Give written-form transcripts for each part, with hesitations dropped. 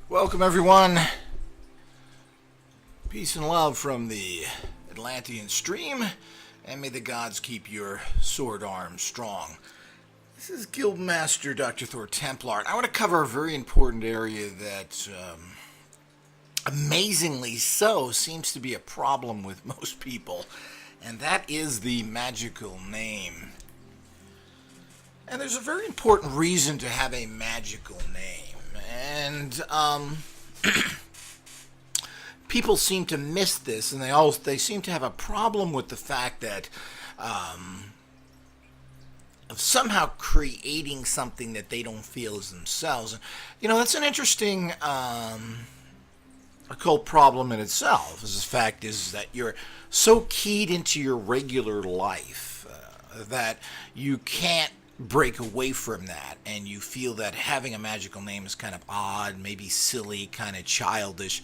Welcome, everyone. Peace and love from the Atlantean stream, and may the gods keep your sword arms strong. This is Guildmaster Dr. Thor Templar, and I want to cover a very important area that, amazingly so, seems to be a problem with most people, and that is the magical name. And there's a very important reason to have a magical name. And people seem to miss this, and they seem to have a problem with the fact that of somehow creating something that they don't feel is themselves. And, that's an interesting occult problem in itself. As the fact is that you're so keyed into your regular life that you can't break away from that, and you feel that having a magical name is kind of odd, maybe silly, kind of childish.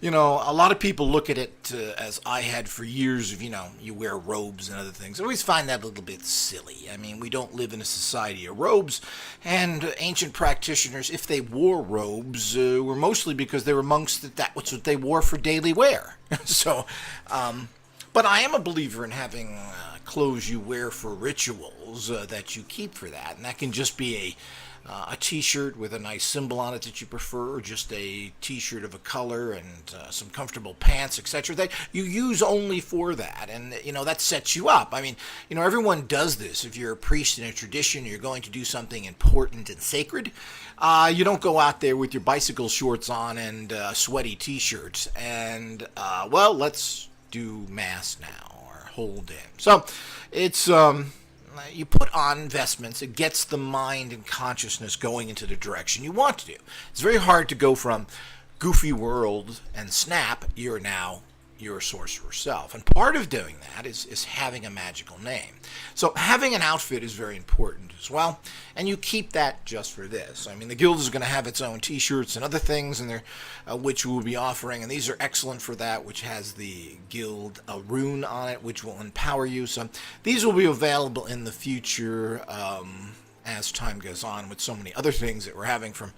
A lot of people look at it as I had for years of, you wear robes and other things. I always find that a little bit silly. I mean, we don't live in a society of robes, and ancient practitioners, if they wore robes, were mostly because they were monks that was what they wore for daily wear. So, but I am a believer in having clothes you wear for rituals that you keep for that, and that can just be a t-shirt with a nice symbol on it that you prefer, or just a t-shirt of a color and some comfortable pants, etc., that you use only for that, and that sets you up. I mean, everyone does this. If you're a priest in a tradition, you're going to do something important and sacred, you don't go out there with your bicycle shorts on and sweaty t-shirts and let's do mass now or hold in. So it's you put on vestments. It gets the mind and consciousness going into the direction you want to do. It's very hard to go from goofy world and snap, you're now your sorcerer self. And part of doing that is having a magical name. So having an outfit is very important as well, and you keep that just for this. I mean, the guild is going to have its own t-shirts and other things, and which we'll be offering, and these are excellent for that, which has the guild rune on it, which will empower you. So these will be available in the future as time goes on, with so many other things that we're having from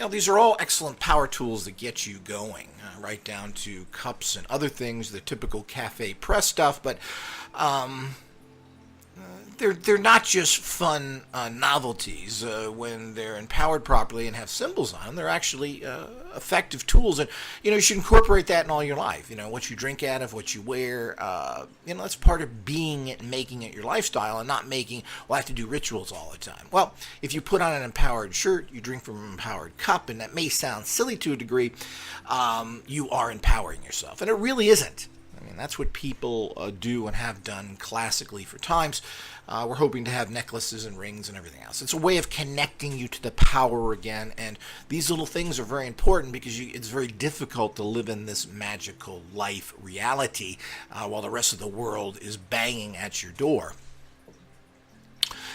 these are all excellent power tools that get you going, right down to cups and other things, the typical cafe press stuff, but they're not just fun novelties. When they're empowered properly and have symbols on them, they're actually effective tools, and you should incorporate that in all your life. What you drink out of, what you wear, that's part of being it and making it your lifestyle, and not making, I have to do rituals all the time. Well, if you put on an empowered shirt, you drink from an empowered cup, and that may sound silly to a degree, you are empowering yourself, and it really isn't. I mean, that's what people do and have done classically for times. We're hoping to have necklaces and rings and everything else. It's a way of connecting you to the power again, and these little things are very important because it's very difficult to live in this magical life reality while the rest of the world is banging at your door.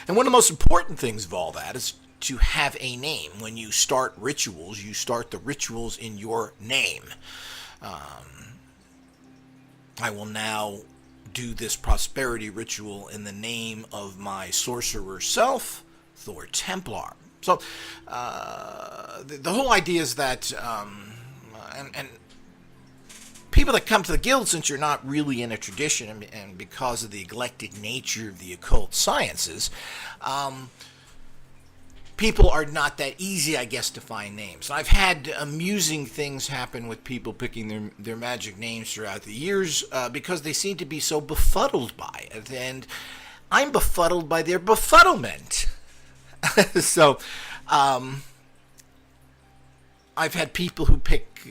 And one of the most important things of all that is to have a name. When you start rituals, you start the rituals in your name. I will now do this prosperity ritual in the name of my sorcerer self, Thor Templar. So the whole idea is that, and people that come to the guild, since you're not really in a tradition, and because of the eclectic nature of the occult sciences, people are not that easy, I guess, to find names. I've had amusing things happen with people picking their magic names throughout the years because they seem to be so befuddled by it, and I'm befuddled by their befuddlement. So I've had people who pick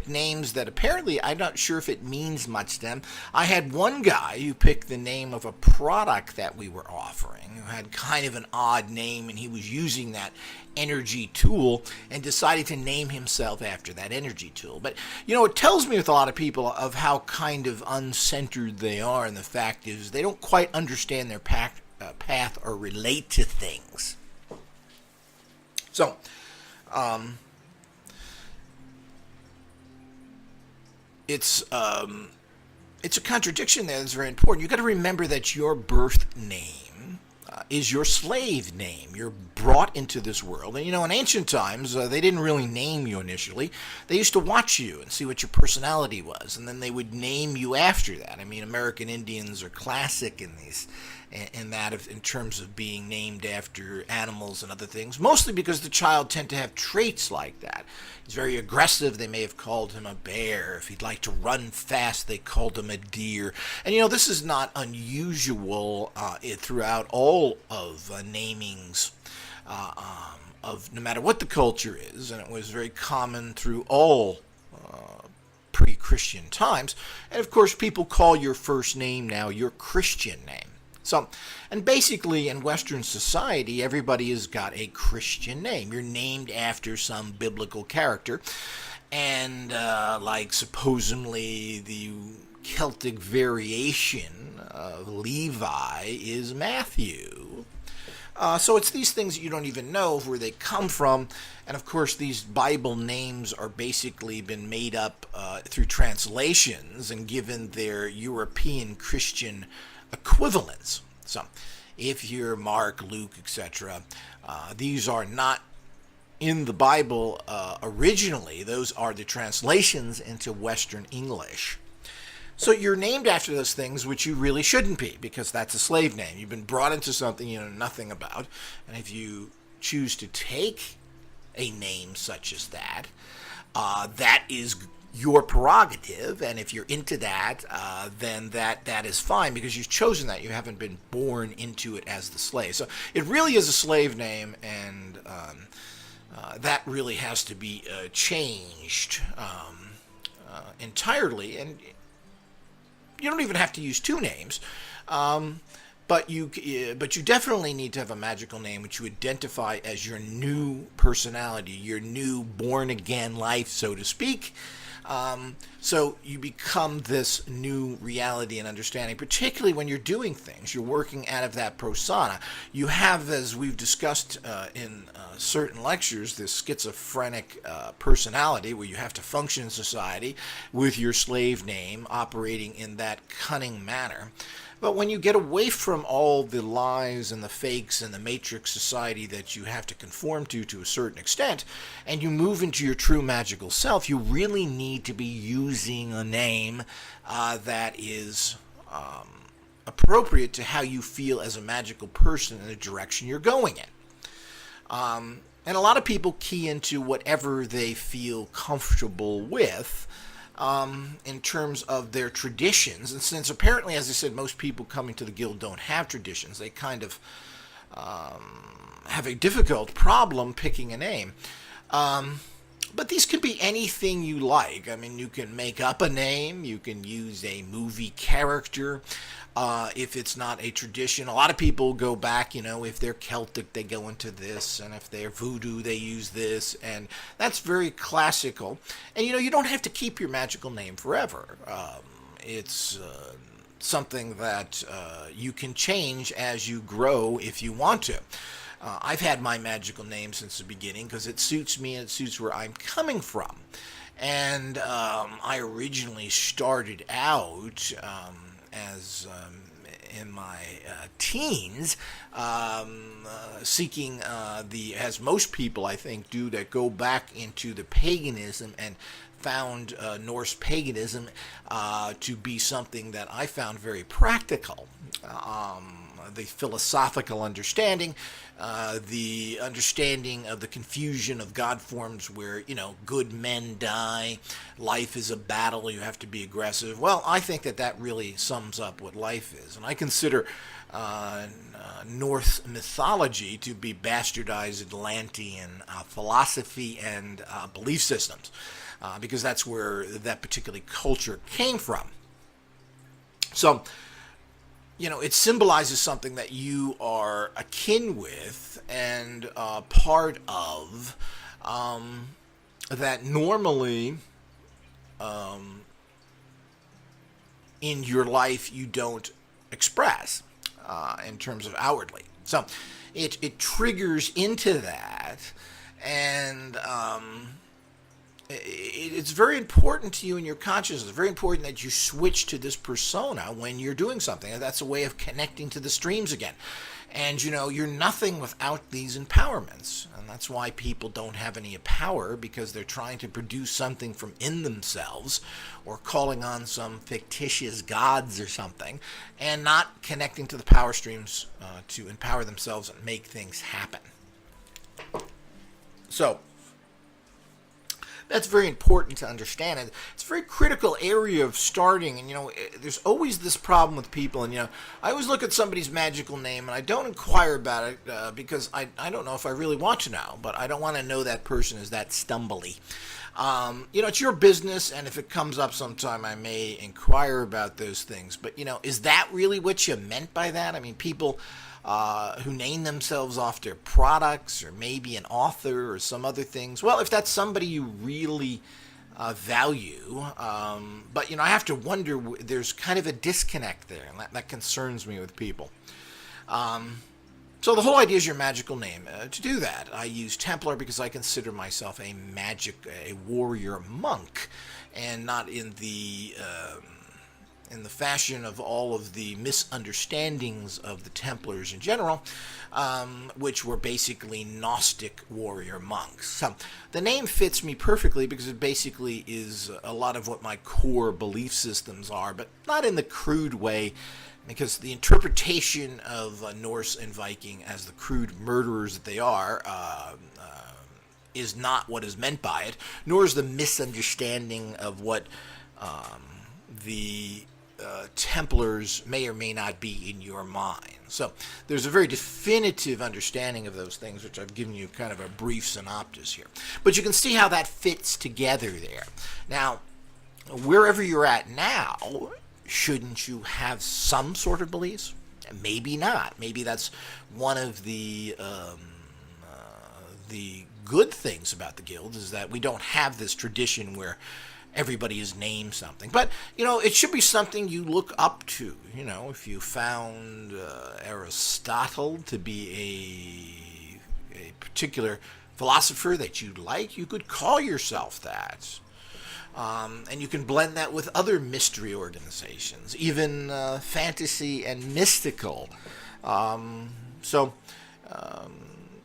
names that apparently I'm not sure if it means much to them. I had one guy who picked the name of a product that we were offering, who had kind of an odd name, and he was using that energy tool and decided to name himself after that energy tool. But it tells me with a lot of people of how kind of uncentered they are, and the fact is they don't quite understand their path or relate to things. So it's a contradiction there that's very important. You've got to remember that your birth name is your slave name. You're brought into this world. And, in ancient times, they didn't really name you initially. They used to watch you and see what your personality was, and then they would name you after that. I mean, American Indians are classic in these, in terms of being named after animals and other things, mostly because the child tend to have traits like that. He's very aggressive. They may have called him a bear. If he'd like to run fast, they called him a deer. And this is not unusual throughout all of namings of no matter what the culture is, and it was very common through all pre-Christian times. And of course, people call your first name now your Christian name. So, and basically in Western society, everybody has got a Christian name. You're named after some biblical character, and like supposedly the Celtic variation of Levi is Matthew. So it's these things that you don't even know where they come from. And of course, these Bible names are basically been made up through translations and given their European Christian equivalents. So if you're Mark, Luke, etc., these are not in the Bible originally. Those are the translations into Western English. So you're named after those things which you really shouldn't be, because that's a slave name. You've been brought into something you know nothing about. And if you choose to take a name such as that, that is your prerogative. And if you're into that, then that is fine, because you've chosen that. You haven't been born into it as the slave. So it really is a slave name, and that really has to be changed entirely. And you don't even have to use two names, but you definitely need to have a magical name which you identify as your new personality, your new born-again life, so to speak. So you become this new reality and understanding, particularly when you're doing things. You're working out of that persona. You have, as we've discussed in certain lectures, this schizophrenic personality where you have to function in society with your slave name, operating in that cunning manner. But when you get away from all the lies and the fakes and the matrix society that you have to conform to a certain extent, and you move into your true magical self, you really need to be using a name that is appropriate to how you feel as a magical person in the direction you're going in. And a lot of people key into whatever they feel comfortable with in terms of their traditions. And since apparently, as I said, most people coming to the guild don't have traditions, they kind of have a difficult problem picking a name. But these can be anything you like. I mean, you can make up a name, you can use a movie character. If it's not a tradition, a lot of people go back, if they're Celtic, they go into this, and if they're voodoo, they use this, and that's very classical. And, you don't have to keep your magical name forever. It's something that you can change as you grow if you want to. I've had my magical name since the beginning because it suits me and it suits where I'm coming from. And I originally started out as in my teens, seeking as most people I think do that go back into the paganism and found Norse paganism to be something that I found very practical. The philosophical understanding, the understanding of the confusion of God forms where, good men die, life is a battle, you have to be aggressive. Well, I think that really sums up what life is. And I consider Norse mythology to be bastardized Atlantean philosophy and belief systems, because that's where that particular culture came from. So, it symbolizes something that you are akin with and part of, that normally in your life you don't express in terms of outwardly. So it triggers into that, and it's very important to you in your consciousness. It's very important that you switch to this persona when you're doing something. That's a way of connecting to the streams again. And, you're nothing without these empowerments. And that's why people don't have any power, because they're trying to produce something from in themselves or calling on some fictitious gods or something and not connecting to the power streams to empower themselves and make things happen. So, that's very important to understand. And it's a very critical area of starting. And, there's always this problem with people. And, I always look at somebody's magical name and I don't inquire about it because I don't know if I really want to know. But I don't want to know that person is that stumbly. It's your business. And if it comes up sometime, I may inquire about those things. But, is that really what you meant by that? I mean, people who name themselves after products or maybe an author or some other things. Well, if that's somebody you really value, but I have to wonder, there's kind of a disconnect there, and that concerns me with people. So the whole idea is your magical name. To do that, I use Templar because I consider myself a warrior monk, and not in the fashion of all of the misunderstandings of the Templars in general, which were basically Gnostic warrior monks. So the name fits me perfectly because it basically is a lot of what my core belief systems are, but not in the crude way, because the interpretation of Norse and Viking as the crude murderers that they are is not what is meant by it, nor is the misunderstanding of what the Templars may or may not be in your mind. So there's a very definitive understanding of those things, which I've given you kind of a brief synopsis here. But you can see how that fits together there. Now, wherever you're at now, shouldn't you have some sort of beliefs? Maybe not. Maybe that's one of the good things about the guild, is that we don't have this tradition where everybody is named something. But, it should be something you look up to. If you found Aristotle to be a particular philosopher that you like, you could call yourself that. And you can blend that with other mystery organizations, even fantasy and mystical.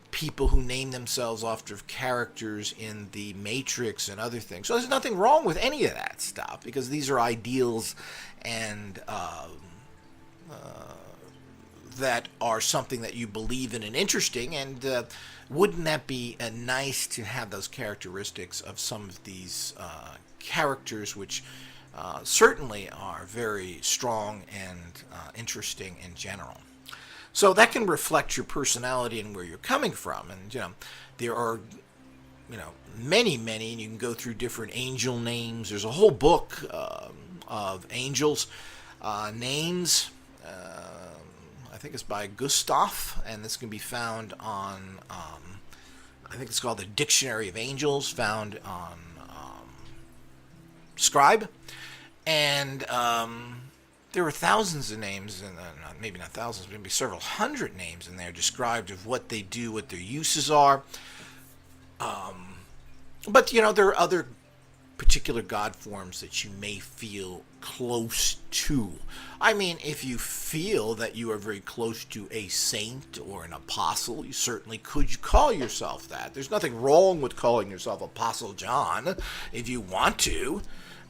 People who name themselves after characters in the Matrix and other things. So there's nothing wrong with any of that stuff, because these are ideals and that are something that you believe in and interesting. And wouldn't that be nice to have those characteristics of some of these characters, which certainly are very strong and interesting in general. So that can reflect your personality and where you're coming from. And, there are, many, and you can go through different angel names. There's a whole book of angels names. I think it's by Gustav, and this can be found on, I think it's called the Dictionary of Angels, found on Scribe. And there were thousands of names, and maybe not thousands, maybe several hundred names in there described of what they do, what their uses are. But, there are other particular god forms that you may feel close to. I mean, if you feel that you are very close to a saint or an apostle, you certainly could call yourself that. There's nothing wrong with calling yourself Apostle John if you want to.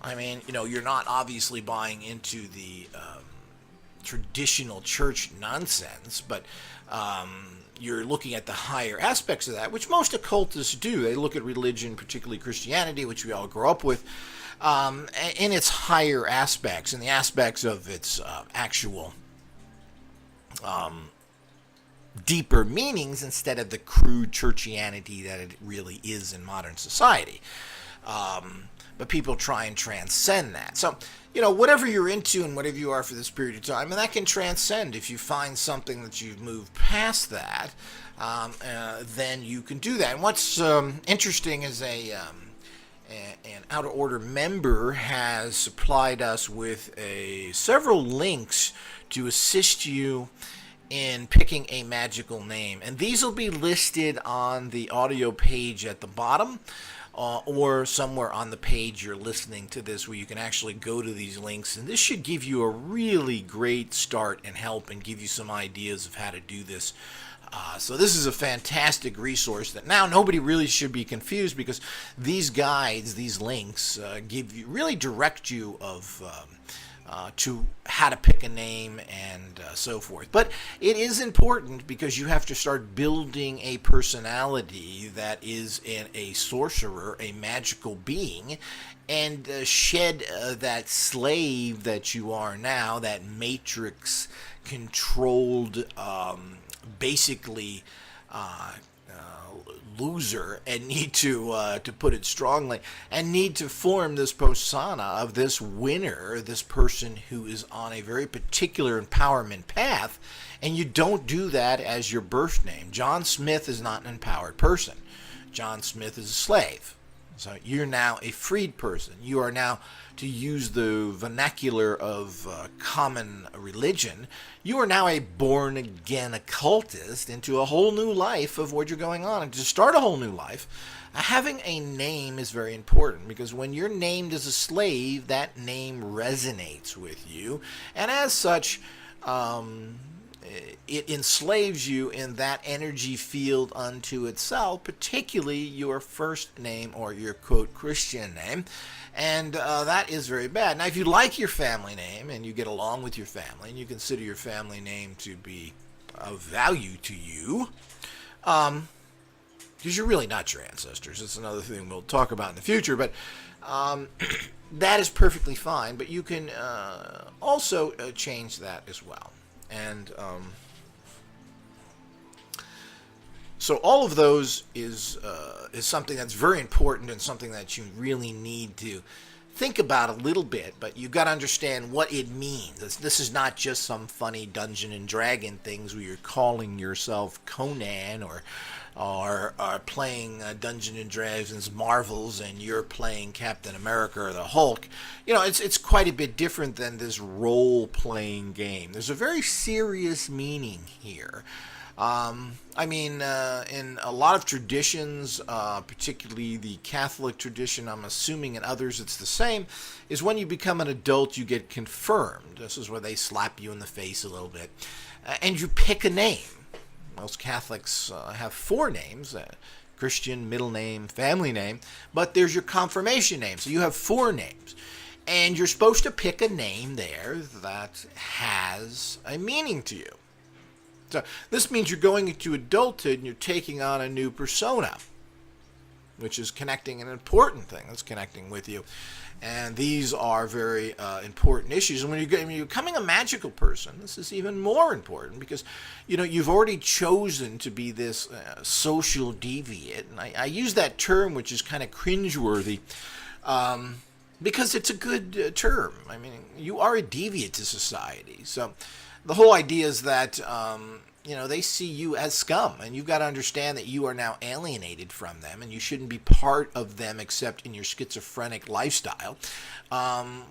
I mean, you're not obviously buying into the traditional church nonsense, but you're looking at the higher aspects of that, which most occultists do. They look at religion, particularly Christianity, which we all grow up with, in its higher aspects, in the aspects of its actual deeper meanings, instead of the crude churchianity that it really is in modern society. But people try and transcend that. So, whatever you're into and whatever you are for this period of time, and that can transcend. If you find something that you've moved past that, then you can do that. And what's interesting is an Outer Order member has supplied us with several links to assist you in picking a magical name. And these will be listed on the audio page at the bottom, or somewhere on the page you're listening to this where you can actually go to these links. And this should give you a really great start and help and give you some ideas of how to do this. So this is a fantastic resource that now nobody really should be confused, because these guides, these links, really direct you to how to pick a name and so forth. But it is important because you have to start building a personality that is a sorcerer, a magical being, and shed that slave that you are now, that matrix controlled, basically loser, and need to put it strongly, and need to form this persona of this winner, this person who is on a very particular empowerment path. And you don't do that as your birth name. John Smith is not an empowered person. John Smith is a slave. So you're now a freed person. You are now, to use the vernacular of common religion, you are now a born-again occultist into a whole new life of what you're going on. And to start a whole new life, having a name is very important, because when you're named as a slave, that name resonates with you. And as such, it enslaves you in that energy field unto itself, particularly your first name or your, quote, Christian name. And that is very bad. Now, if you like your family name and you get along with your family and you consider your family name to be of value to you, because you're really not your ancestors. It's another thing we'll talk about in the future, but that is perfectly fine. But you can also change that as well. And so all of those is something that's very important, and something that you really need to think about a little bit. But you've got to understand what it means. This is not just some funny Dungeon and Dragon things where you're calling yourself Conan or playing Dungeons and Dragons Marvels and you're playing Captain America or the Hulk. You know, it's quite a bit different than this role-playing game. There's a very serious meaning here. In a lot of traditions, particularly the Catholic tradition, I'm assuming in others it's the same, is when you become an adult, you get confirmed. This is where they slap you in the face a little bit, and you pick a name. Most Catholics have 4 names, Christian, middle name, family name, but there's your confirmation name. So you have 4 names, and you're supposed to pick a name there that has a meaning to you. So this means you're going into adulthood and you're taking on a new persona, which is connecting, an important thing that's connecting with you. And these are very important issues. And when you're becoming a magical person, this is even more important, because you've already chosen to be this social deviant. And I use that term, which is kind of cringeworthy, because it's a good term. I mean, you are a deviant to society. So the whole idea is that they see you as scum, and you've got to understand that you are now alienated from them, and you shouldn't be part of them except in your schizophrenic lifestyle.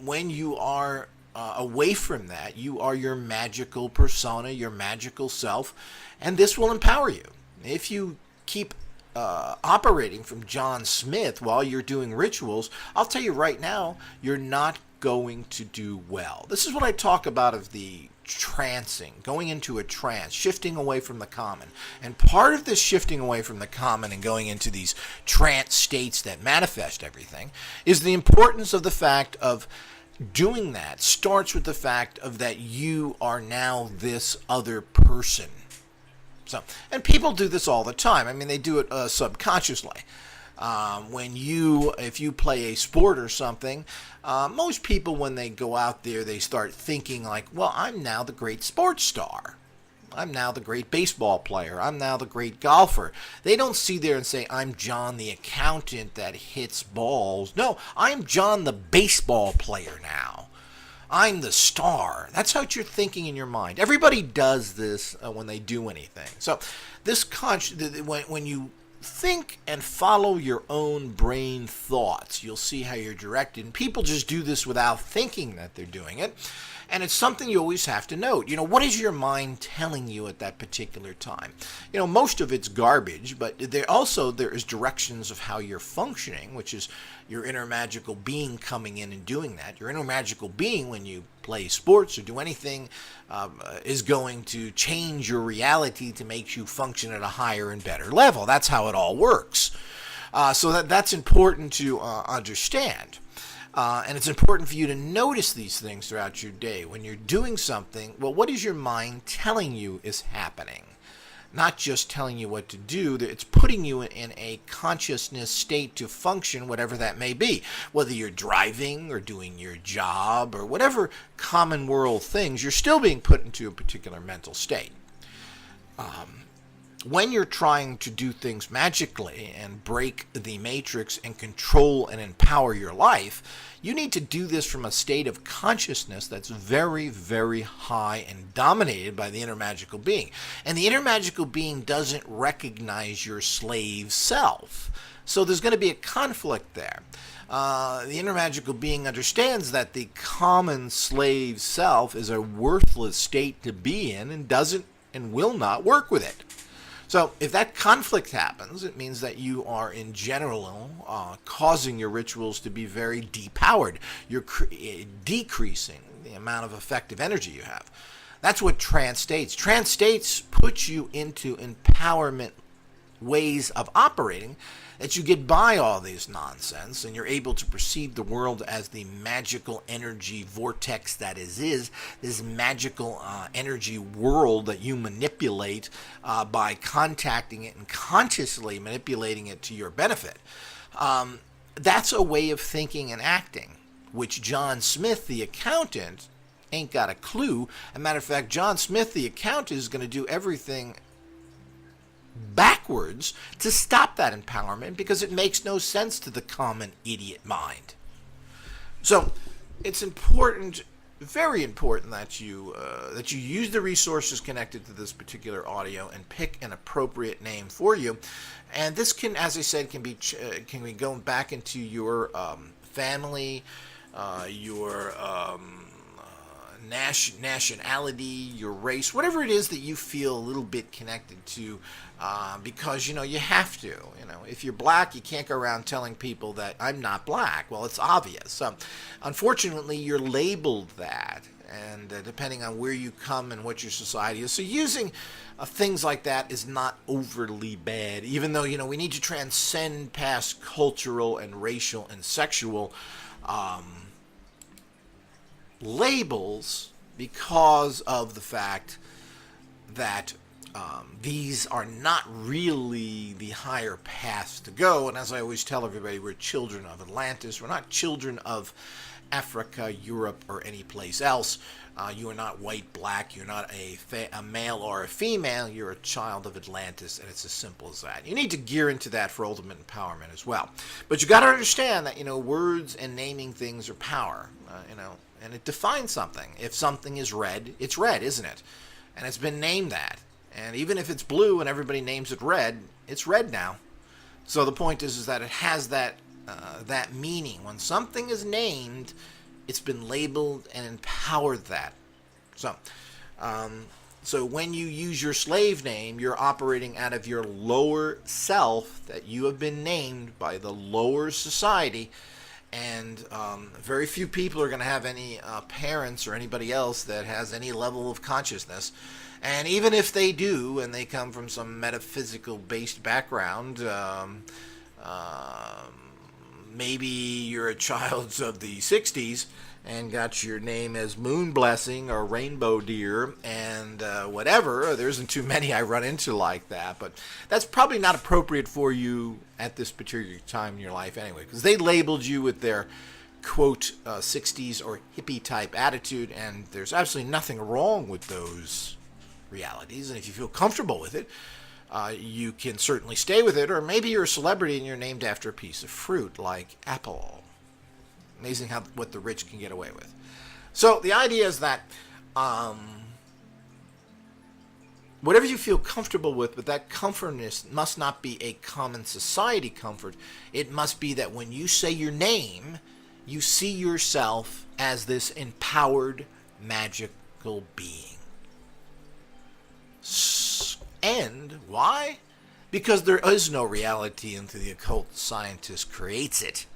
When you are away from that, you are your magical persona, your magical self, and this will empower you. If you keep operating from John Smith while you're doing rituals, I'll tell you right now, you're not going to do well. This is what I talk about of the trancing, going into a trance, shifting away from the common. And part of this shifting away from the common and going into these trance states that manifest everything is the importance of the fact of doing that starts with the fact of that you are now this other person. So, and people do this all the time. I mean, they do it subconsciously. If you play a sport or something, most people, when they go out there, they start thinking like, well, I'm now the great sports star. I'm now the great baseball player. I'm now the great golfer. They don't see there and say, I'm John the accountant that hits balls. No, I'm John the baseball player now. I'm the star. That's how you're thinking in your mind. Everybody does this when they do anything. So this when you think and follow your own brain thoughts, you'll see how you're directed. And people just do this without thinking that they're doing it. And it's something you always have to note. What is your mind telling you at that particular time? Most of it's garbage, but there is directions of how you're functioning, which is your inner magical being coming in and doing that. Your inner magical being, when you play sports or do anything, is going to change your reality to make you function at a higher and better level. That's how it all works. So that's important to understand. And it's important for you to notice these things throughout your day. When you're doing something, well, what is your mind telling you is happening? Not just telling you what to do, it's putting you in a consciousness state to function, whatever that may be. Whether you're driving or doing your job or whatever common world things, you're still being put into a particular mental state. When you're trying to do things magically and break the matrix and control and empower your life, you need to do this from a state of consciousness that's very, very high and dominated by the inner magical being. And the inner magical being doesn't recognize your slave self. So there's going to be a conflict there. The inner magical being understands that the common slave self is a worthless state to be in and doesn't and will not work with it. So if that conflict happens, it means that you are in general causing your rituals to be very depowered. You're decreasing the amount of effective energy you have. That's what trance states. Trance states put you into empowerment ways of operating that you get by all these nonsense and you're able to perceive the world as the magical energy vortex that is this magical energy world that you manipulate by contacting it and consciously manipulating it to your benefit. That's a way of thinking and acting, which John Smith, the accountant, ain't got a clue. As a matter of fact, John Smith, the accountant, is going to do everything backwards to stop that empowerment because it makes no sense to the common idiot mind. So it's important, very important, that you use the resources connected to this particular audio and pick an appropriate name for you. And this can, as I said, can be going back into your family, your nationality, your race, whatever it is that you feel a little bit connected to, because you have to. If you're black, you can't go around telling people that I'm not black. Well, it's obvious. Unfortunately, you're labeled that, and depending on where you come and what your society is. So using things like that is not overly bad, even though we need to transcend past cultural and racial and sexual labels because of the fact that these are not really the higher paths to go. And as I always tell everybody, we're children of Atlantis. We're not children of Africa, Europe, or any place else. You are not white, black. You're not a male or a female. You're a child of Atlantis, and it's as simple as that. You need to gear into that for ultimate empowerment as well. But you got to understand that words and naming things are power. And it defines something. If something is red, it's red, isn't it? And it's been named that. And even if it's blue and everybody names it red, it's red now. So the point is that it has that meaning. When something is named, it's been labeled and empowered that. So when you use your slave name, you're operating out of your lower self that you have been named by the lower society. And very few people are going to have any parents or anybody else that has any level of consciousness. And even if they do, and they come from some metaphysical-based background, maybe you're a child of the 60s and got your name as Moon Blessing or Rainbow Deer and whatever. There isn't too many I run into like that, but that's probably not appropriate for you at this particular time in your life anyway, because they labeled you with their quote 60s or hippie type attitude, and there's absolutely nothing wrong with those realities. And if you feel comfortable with it, you can certainly stay with it. Or maybe you're a celebrity and you're named after a piece of fruit like apple. Amazing what the rich can get away with. So the idea is that whatever you feel comfortable with, but that comfortness must not be a common society comfort. It must be that when you say your name, you see yourself as this empowered, magical being. And why? Because there is no reality until the occult scientist creates it.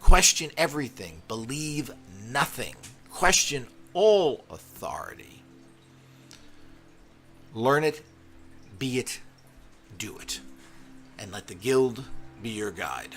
Question everything. Believe nothing. Question all authority. Learn it, be it, do it. And let the guild be your guide.